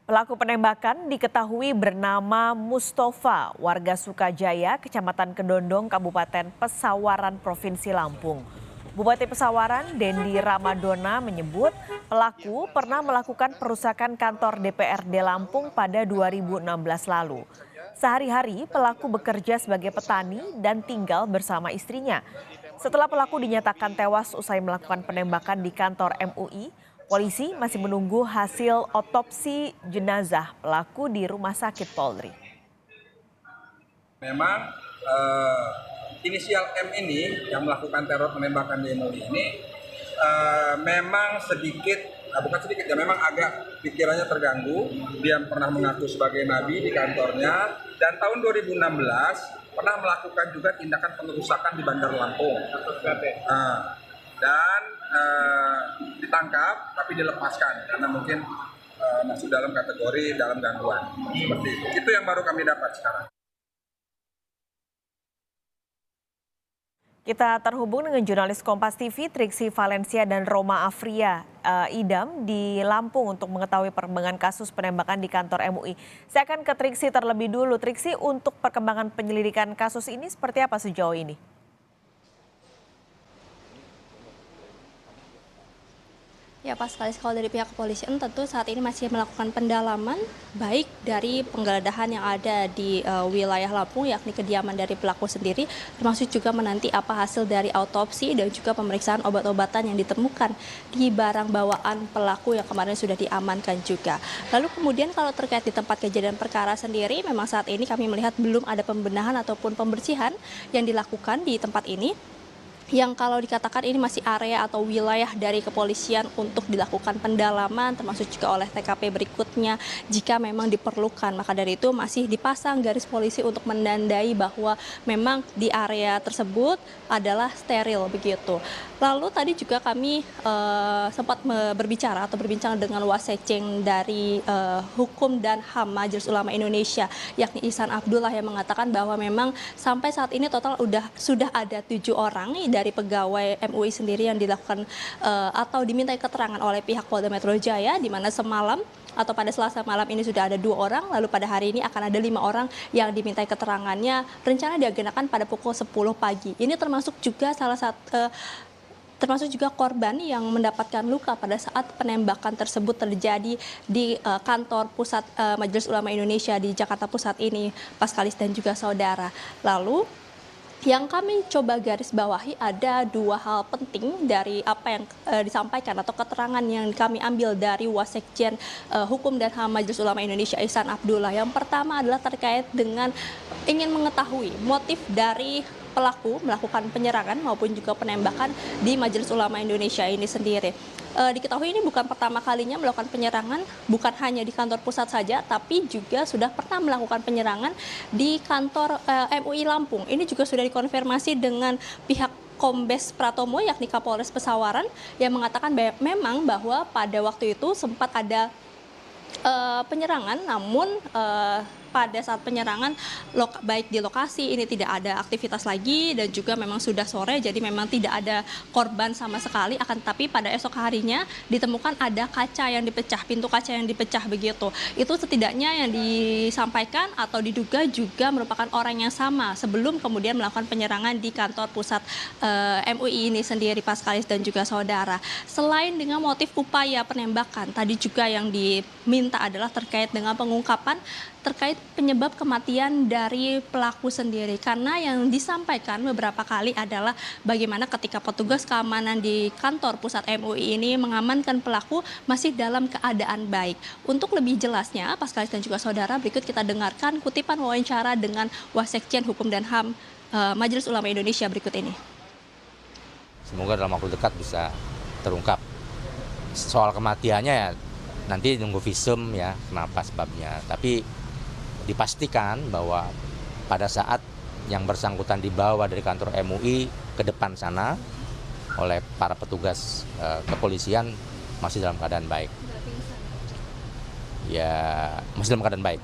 Pelaku penembakan diketahui bernama Mustafa, warga Sukajaya, Kecamatan Kedondong, Kabupaten Pesawaran, Provinsi Lampung. Bupati Pesawaran, Dendi Ramadona menyebut pelaku pernah melakukan perusakan kantor DPRD Lampung pada 2016 lalu. Sehari-hari pelaku bekerja sebagai petani dan tinggal bersama istrinya. Setelah pelaku dinyatakan tewas usai melakukan penembakan di kantor MUI, polisi masih menunggu hasil otopsi jenazah pelaku di Rumah Sakit Polri. Memang inisial M ini yang melakukan teror penembakan di MUI ini memang memang agak pikirannya terganggu. Dia pernah mengaku sebagai nabi di kantornya dan tahun 2016 pernah melakukan juga tindakan pengerusakan di Bandar Lampung. Dan ditangkap tapi dilepaskan karena mungkin masuk dalam kategori dalam gangguan. Seperti itu yang baru kami dapat sekarang. Kita terhubung dengan jurnalis Kompas TV Triksi Valencia dan Roma Afria Idam di Lampung untuk mengetahui perkembangan kasus penembakan di kantor MUI. Saya akan ke Triksi terlebih dulu. Triksi, untuk perkembangan penyelidikan kasus ini seperti apa sejauh ini? Ya, pas sekali kalau dari pihak kepolisian tentu saat ini masih melakukan pendalaman baik dari penggeledahan yang ada di wilayah Lampung, yakni kediaman dari pelaku sendiri, termasuk juga menanti apa hasil dari autopsi dan juga pemeriksaan obat-obatan yang ditemukan di barang bawaan pelaku yang kemarin sudah diamankan juga. Lalu kemudian kalau terkait di tempat kejadian perkara sendiri, memang saat ini kami melihat belum ada pembenahan ataupun pembersihan yang dilakukan di tempat ini, yang kalau dikatakan ini masih area atau wilayah dari kepolisian untuk dilakukan pendalaman, termasuk juga oleh TKP berikutnya jika memang diperlukan. Maka dari itu masih dipasang garis polisi untuk menandai bahwa memang di area tersebut adalah steril begitu. Lalu tadi juga kami sempat berbincang dengan Wasekjen dari Hukum dan HAM Majelis Ulama Indonesia, yakni Ihsan Abdullah, yang mengatakan bahwa memang sampai saat ini total sudah ada 7 orang dari pegawai MUI sendiri yang dilakukan atau dimintai keterangan oleh pihak Polda Metro Jaya, di mana semalam atau pada Selasa malam ini sudah ada 2 orang, lalu pada hari ini akan ada 5 orang yang dimintai keterangannya, rencana diagendakan pada pukul 10 pagi. Ini termasuk juga termasuk juga korban yang mendapatkan luka pada saat penembakan tersebut terjadi di kantor pusat Majelis Ulama Indonesia di Jakarta Pusat ini, Paskalis dan juga saudara. Lalu yang kami coba garis bawahi ada 2 hal penting dari apa yang disampaikan atau keterangan yang kami ambil dari Wasekjen Hukum dan HAM Majelis Ulama Indonesia Ihsan Abdullah. Yang pertama adalah terkait dengan ingin mengetahui motif dari pelaku melakukan penyerangan maupun juga penembakan di Majelis Ulama Indonesia ini sendiri. Diketahui ini bukan pertama kalinya melakukan penyerangan, bukan hanya di kantor pusat saja, tapi juga sudah pernah melakukan penyerangan di kantor MUI Lampung. Ini juga sudah dikonfirmasi dengan pihak Kombes Pratomo, yakni Kapolres Pesawaran, yang mengatakan memang bahwa pada waktu itu sempat ada penyerangan, namun pada saat penyerangan baik di lokasi ini tidak ada aktivitas lagi dan juga memang sudah sore, jadi memang tidak ada korban sama sekali. Akan tetapi pada esok harinya ditemukan ada kaca yang dipecah, pintu kaca yang dipecah begitu. Itu setidaknya yang disampaikan atau diduga juga merupakan orang yang sama sebelum kemudian melakukan penyerangan di kantor pusat MUI ini sendiri, Paskalis dan juga saudara. Selain dengan motif upaya penembakan, tadi juga yang diminta adalah terkait dengan pengungkapan terkait penyebab kematian dari pelaku sendiri, karena yang disampaikan beberapa kali adalah bagaimana ketika petugas keamanan di kantor pusat MUI ini mengamankan pelaku masih dalam keadaan baik. Untuk lebih jelasnya, Paskalis dan juga saudara, berikut kita dengarkan kutipan wawancara dengan Wasekjen Hukum dan HAM Majelis Ulama Indonesia berikut ini. Semoga dalam waktu dekat bisa terungkap. Soal kematiannya ya nanti nunggu visum ya, kenapa sebabnya. Tapi dipastikan bahwa pada saat yang bersangkutan dibawa dari kantor MUI ke depan sana oleh para petugas kepolisian masih dalam keadaan baik. Ya, masih dalam keadaan baik.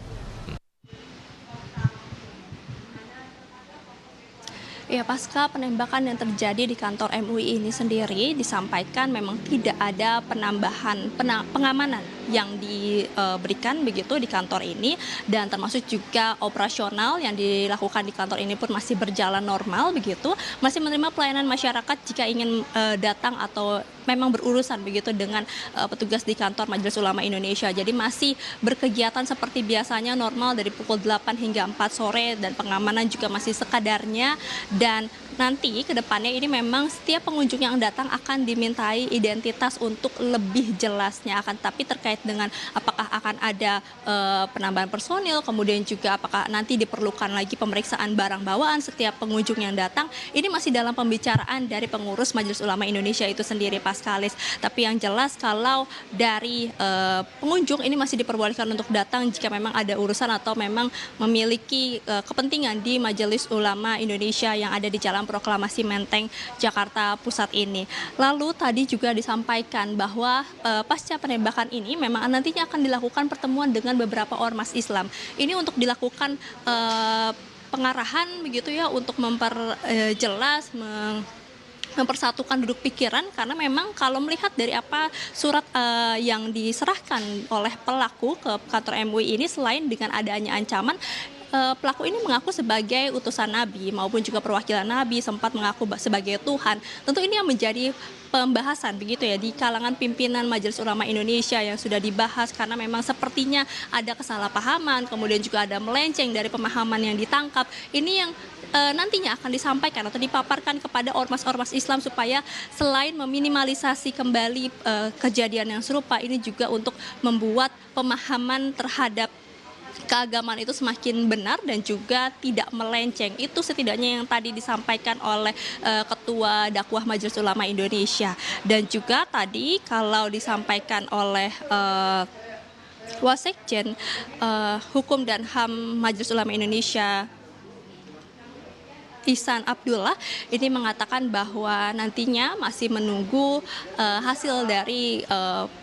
Ya, pasca penembakan yang terjadi di kantor MUI ini sendiri disampaikan memang tidak ada penambahan pengamanan yang diberikan begitu di kantor ini, dan termasuk juga operasional yang dilakukan di kantor ini pun masih berjalan normal begitu, masih menerima pelayanan masyarakat jika ingin datang atau memang berurusan begitu dengan petugas di kantor Majelis Ulama Indonesia. Jadi masih berkegiatan seperti biasanya normal dari pukul 8 hingga 4 sore, dan pengamanan juga masih sekadarnya. Dan nanti ke depannya ini memang setiap pengunjung yang datang akan dimintai identitas untuk lebih jelasnya, akan tapi terkait dengan apakah akan ada penambahan personil, kemudian juga apakah nanti diperlukan lagi pemeriksaan barang bawaan setiap pengunjung yang datang, ini masih dalam pembicaraan dari pengurus Majelis Ulama Indonesia itu sendiri, Paskalis. Tapi yang jelas kalau dari pengunjung ini masih diperbolehkan untuk datang jika memang ada urusan atau memang memiliki kepentingan di Majelis Ulama Indonesia yang ada di Jalan Proklamasi Menteng, Jakarta Pusat ini. Lalu tadi juga disampaikan bahwa pasca penembakan ini memang nantinya akan dilakukan pertemuan dengan beberapa ormas Islam. Ini untuk dilakukan pengarahan begitu ya, untuk memperjelas, mempersatukan duduk pikiran, karena memang kalau melihat dari apa surat yang diserahkan oleh pelaku ke kantor MUI ini, selain dengan adanya ancaman, pelaku ini mengaku sebagai utusan Nabi maupun juga perwakilan Nabi, sempat mengaku sebagai Tuhan. Tentu ini yang menjadi pembahasan begitu ya di kalangan pimpinan Majelis Ulama Indonesia yang sudah dibahas, karena memang sepertinya ada kesalahpahaman, kemudian juga ada melenceng dari pemahaman yang ditangkap. Ini yang nantinya akan disampaikan atau dipaparkan kepada ormas-ormas Islam, supaya selain meminimalisasi kembali kejadian yang serupa, ini juga untuk membuat pemahaman terhadap keagamaan itu semakin benar dan juga tidak melenceng. Itu setidaknya yang tadi disampaikan oleh Ketua Dakwah Majelis Ulama Indonesia. Dan juga tadi kalau disampaikan oleh Wasekjen Hukum dan HAM Majelis Ulama Indonesia, Ihsan Abdullah, ini mengatakan bahwa nantinya masih menunggu hasil dari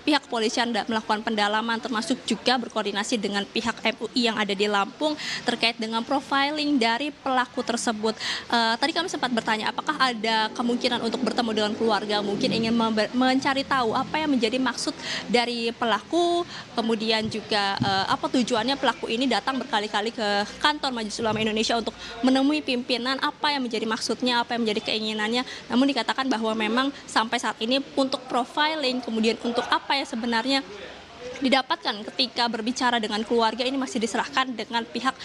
pihak kepolisian melakukan pendalaman, termasuk juga berkoordinasi dengan pihak MUI yang ada di Lampung terkait dengan profiling dari pelaku tersebut. Tadi kami sempat bertanya apakah ada kemungkinan untuk bertemu dengan keluarga, mungkin ingin mencari tahu apa yang menjadi maksud dari pelaku, kemudian juga apa tujuannya pelaku ini datang berkali-kali ke kantor Majelis Ulama Indonesia untuk menemui pimpinan, apa yang menjadi maksudnya, apa yang menjadi keinginannya. Namun dikatakan bahwa memang sampai saat ini untuk profiling, kemudian untuk apa yang sebenarnya didapatkan ketika berbicara dengan keluarga, ini masih diserahkan dengan pihak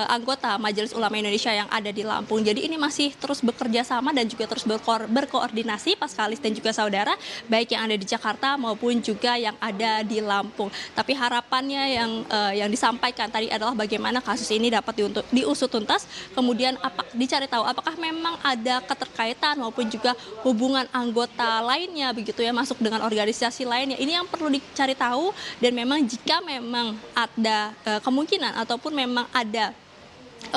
anggota Majelis Ulama Indonesia yang ada di Lampung. Jadi ini masih terus bekerja sama dan juga terus berkoordinasi, Paskalis dan juga saudara, baik yang ada di Jakarta maupun juga yang ada di Lampung. Tapi harapannya yang disampaikan tadi adalah bagaimana kasus ini dapat diusut tuntas, kemudian dicari tahu apakah memang ada keterkaitan maupun juga hubungan anggota lainnya begitu ya, masuk dengan organisasi lainnya. Ini yang perlu dicari tahu. Dan memang jika memang ada kemungkinan ataupun memang ada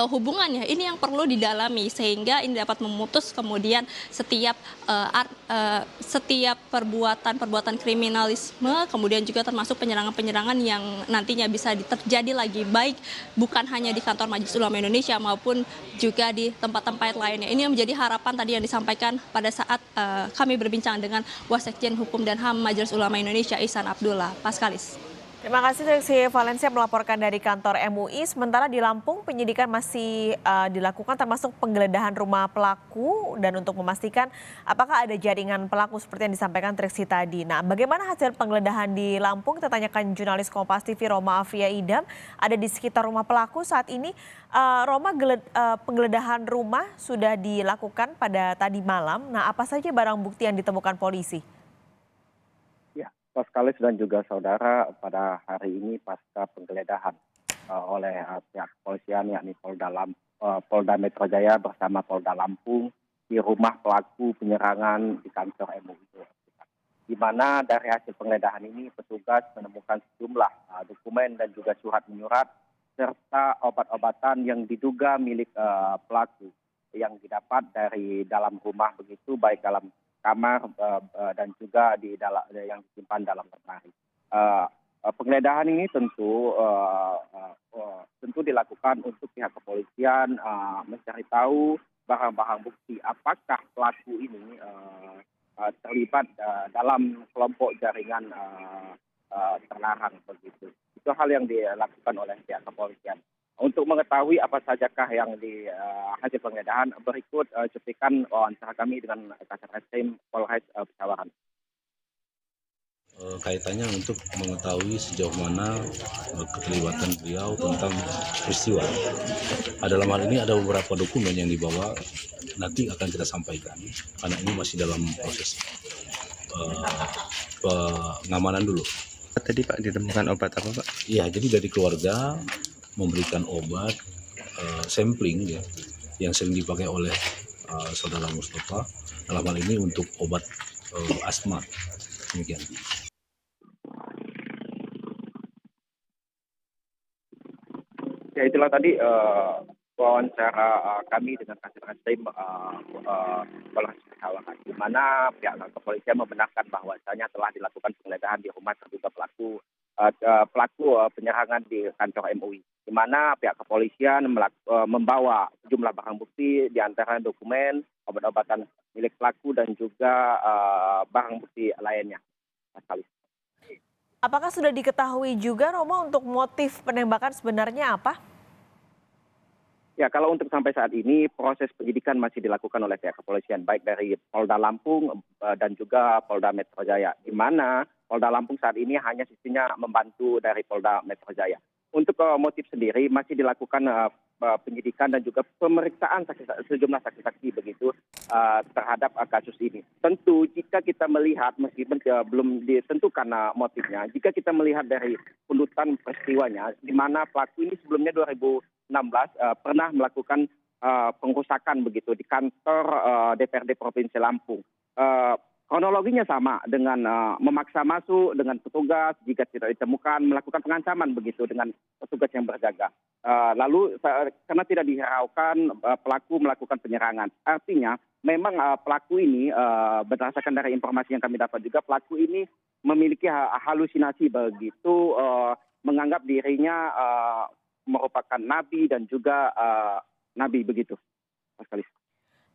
hubungannya, ini yang perlu didalami sehingga ini dapat memutus kemudian setiap perbuatan kriminalisme, kemudian juga termasuk penyerangan-penyerangan yang nantinya bisa terjadi lagi, baik bukan hanya di kantor Majelis Ulama Indonesia maupun juga di tempat-tempat lainnya. Ini yang menjadi harapan tadi yang disampaikan pada saat kami berbincang dengan Wasekjen Hukum dan HAM Majelis Ulama Indonesia, Ihsan Abdullah. Paskalis. Terima kasih Triksi Valencia melaporkan dari kantor MUI. Sementara di Lampung penyidikan masih dilakukan termasuk penggeledahan rumah pelaku dan untuk memastikan apakah ada jaringan pelaku seperti yang disampaikan Triksi tadi. Nah, bagaimana hasil penggeledahan di Lampung? Kita tanyakan jurnalis Kompas TV Roma Afia Idam ada di sekitar rumah pelaku saat ini. Roma, penggeledahan rumah sudah dilakukan pada tadi malam. Nah, apa saja barang bukti yang ditemukan polisi? Paskalis dan juga saudara, pada hari ini pasca penggeledahan oleh pihak kepolisian yakni Polda Metro Jaya bersama Polda Lampung di rumah pelaku penyerangan di kantor MUI, di mana dari hasil penggeledahan ini petugas menemukan sejumlah dokumen dan juga surat menyurat serta obat-obatan yang diduga milik pelaku yang didapat dari dalam rumah begitu, baik dalam kamar dan juga di dalam yang disimpan dalam lemari. Penggeledahan ini tentu dilakukan untuk pihak kepolisian mencari tahu barang-barang bukti apakah pelaku ini terlibat dalam kelompok jaringan terlarang begitu. Itu hal yang dilakukan oleh pihak kepolisian. Untuk mengetahui apa sajakah yang di hasil penggeledahan, berikut cuplikan wawancara kami dengan Kasat Reskrim Polres Pesawaran. Kaitannya untuk mengetahui sejauh mana keterlibatan beliau tentang peristiwa. Dalam hal ini ada beberapa dokumen yang dibawa, nanti akan kita sampaikan karena ini masih dalam proses pengamanan dulu. Tadi Pak ditemukan obat apa Pak? Ya, jadi dari keluarga memberikan obat sampling ya, yang sering dipakai oleh saudara Mustafa dalam hal ini untuk obat asma. Demikian. Ya itulah tadi wawancara kami dengan Kasat Reskrim Polres Pesawaran, di mana pihak kepolisian membenarkan bahwasanya telah dilakukan penggeledahan di rumah terduga pelaku penyerangan di kantor MUI, di mana pihak kepolisian membawa sejumlah barang bukti, di antara dokumen, obat-obatan milik pelaku dan juga barang bukti lainnya. Apakah sudah diketahui juga Romo untuk motif penembakan sebenarnya apa? Ya, kalau untuk sampai saat ini proses penyidikan masih dilakukan oleh pihak kepolisian, baik dari Polda Lampung dan juga Polda Metro Jaya, di mana Polda Lampung saat ini hanya sisinya membantu dari Polda Metro Jaya. Untuk motif sendiri masih dilakukan penyidikan dan juga pemeriksaan sejumlah saksi-saksi begitu terhadap kasus ini. Tentu jika kita melihat meskipun belum ditentukan motifnya, jika kita melihat dari pundutan peristiwanya, di mana pelaku ini sebelumnya 2016 pernah melakukan pengrusakan begitu di kantor DPRD Provinsi Lampung. Kronologinya sama dengan memaksa masuk dengan petugas, jika tidak ditemukan melakukan pengancaman begitu dengan petugas yang berjaga. Lalu karena tidak dihiraukan pelaku melakukan penyerangan. Artinya memang pelaku ini berdasarkan dari informasi yang kami dapat juga, pelaku ini memiliki halusinasi begitu, menganggap dirinya merupakan nabi dan juga nabi begitu. Mas Kalis.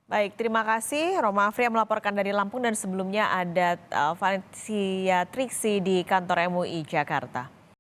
Baik, terima kasih Roma Afri yang melaporkan dari Lampung, dan sebelumnya ada Valencia Triksi di kantor MUI Jakarta.